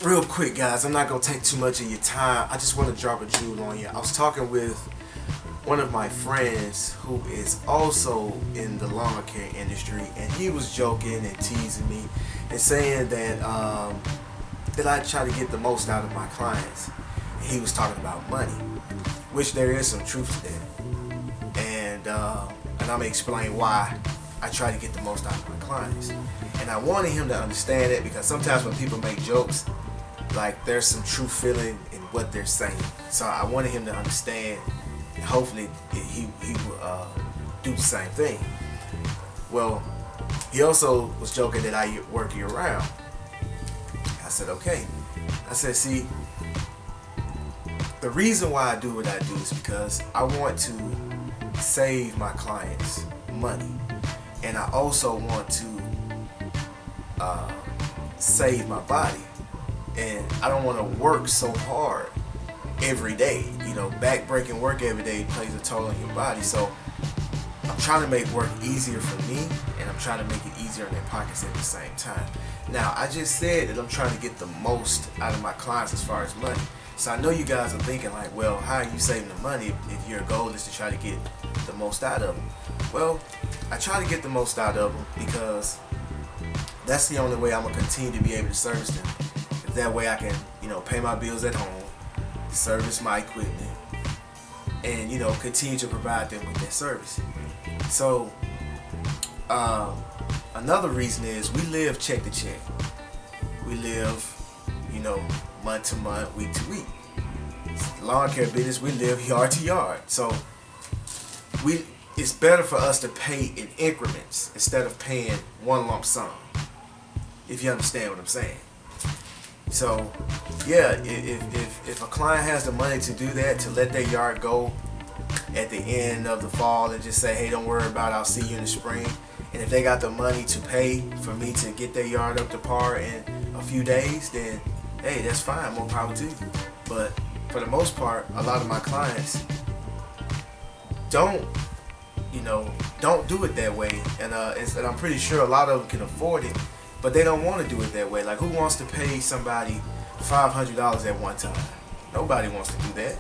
Real quick, guys, I'm not gonna take too much of your time. I just want to drop a jewel on you. I was talking with one of my friends who is also in the lawn care industry, and he was joking and teasing me and saying that I try to get the most out of my clients. He was talking about money, which there is some truth to that, and I'm gonna explain why I try to get the most out of my clients. And I wanted him to understand it because sometimes when people make jokes, like there's some true feeling in what they're saying. So I wanted him to understand, and hopefully he will do the same thing. Well, he also was joking that I work year round. I said, okay. I said, see, the reason why I do what I do is because I want to save my clients money, and I also want to save my body. And I don't want to work so hard every day. You know, back-breaking work every day plays a toll on your body. So I'm trying to make work easier for me, and I'm trying to make it easier in their pockets at the same time. Now, I just said that I'm trying to get the most out of my clients as far as money. So I know you guys are thinking like, well, how are you saving the money if your goal is to try to get the most out of them? Well, I try to get the most out of them because that's the only way I'm going to continue to be able to service them. That way I can, pay my bills at home, service my equipment, and, continue to provide them with that service. So, another reason is we live check to check. We live, month to month, week to week. Lawn care business, we live yard to yard. So, it's better for us to pay in increments instead of paying one lump sum, if you understand what I'm saying. So, yeah, if a client has the money to do that, to let their yard go at the end of the fall and just say, hey, don't worry about it, I'll see you in the spring. And if they got the money to pay for me to get their yard up to par in a few days, then, hey, that's fine, more power to you. But for the most part, a lot of my clients don't do it that way. And I'm pretty sure a lot of them can afford it, but they don't want to do it that way. Like, who wants to pay somebody $500 at one time? Nobody wants to do that.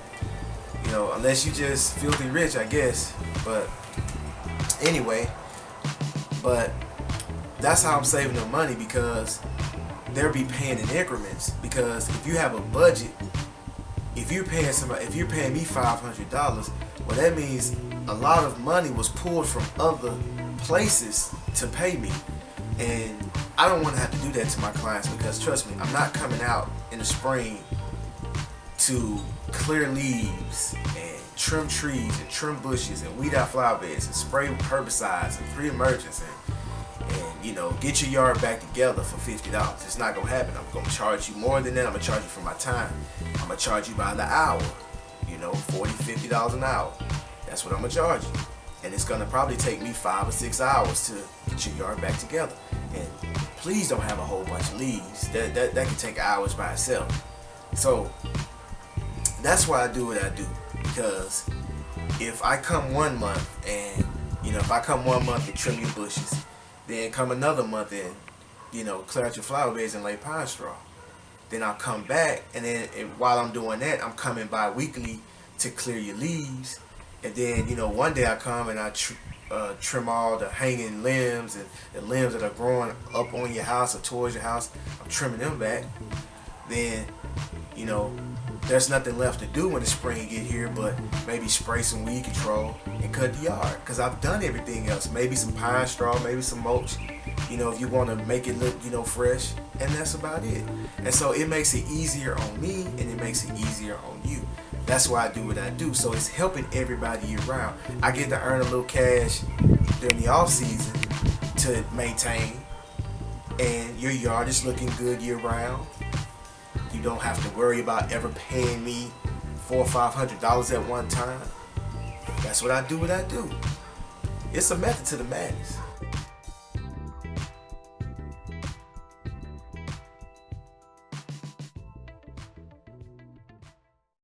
Unless you just filthy rich, I guess. But anyway, that's how I'm saving them money, because they'll be paying in increments. Because if you have a budget, if you're paying me $500, well, that means a lot of money was pulled from other places to pay me. And I don't want to have to do that to my clients, because trust me, I'm not coming out in the spring to clear leaves and trim trees and trim bushes and weed out flower beds and spray herbicides and pre-emergence and get your yard back together for $50. It's not gonna happen. I'm gonna charge you more than that. I'm gonna charge you for my time. I'm gonna charge you by the hour. $40, $50 an hour. That's what I'm gonna charge you. And it's gonna probably take me 5 or 6 hours to get your yard back together. And please don't have a whole bunch of leaves. That can take hours by itself. So that's why I do what I do. Because if I come one month and trim your bushes, then come another month and clear out your flower beds and lay pine straw, then I'll come back, and then while I'm doing that, I'm coming bi-weekly to clear your leaves. And then one day I come and I trim all the hanging limbs and the limbs that are growing up on your house or towards your house. I'm trimming them back. Then there's nothing left to do when the spring get here but maybe spray some weed control and cut the yard, because I've done everything else. Maybe some pine straw, maybe some mulch, if you want to make it look fresh, and that's about it. And so it makes it easier on me, and it makes it easier on you. That's why I do what I do. So it's helping everybody year round. I get to earn a little cash during the off season to maintain, and your yard is looking good year round. You don't have to worry about ever paying me $400 or $500 at one time. That's what I do. It's a method to the madness.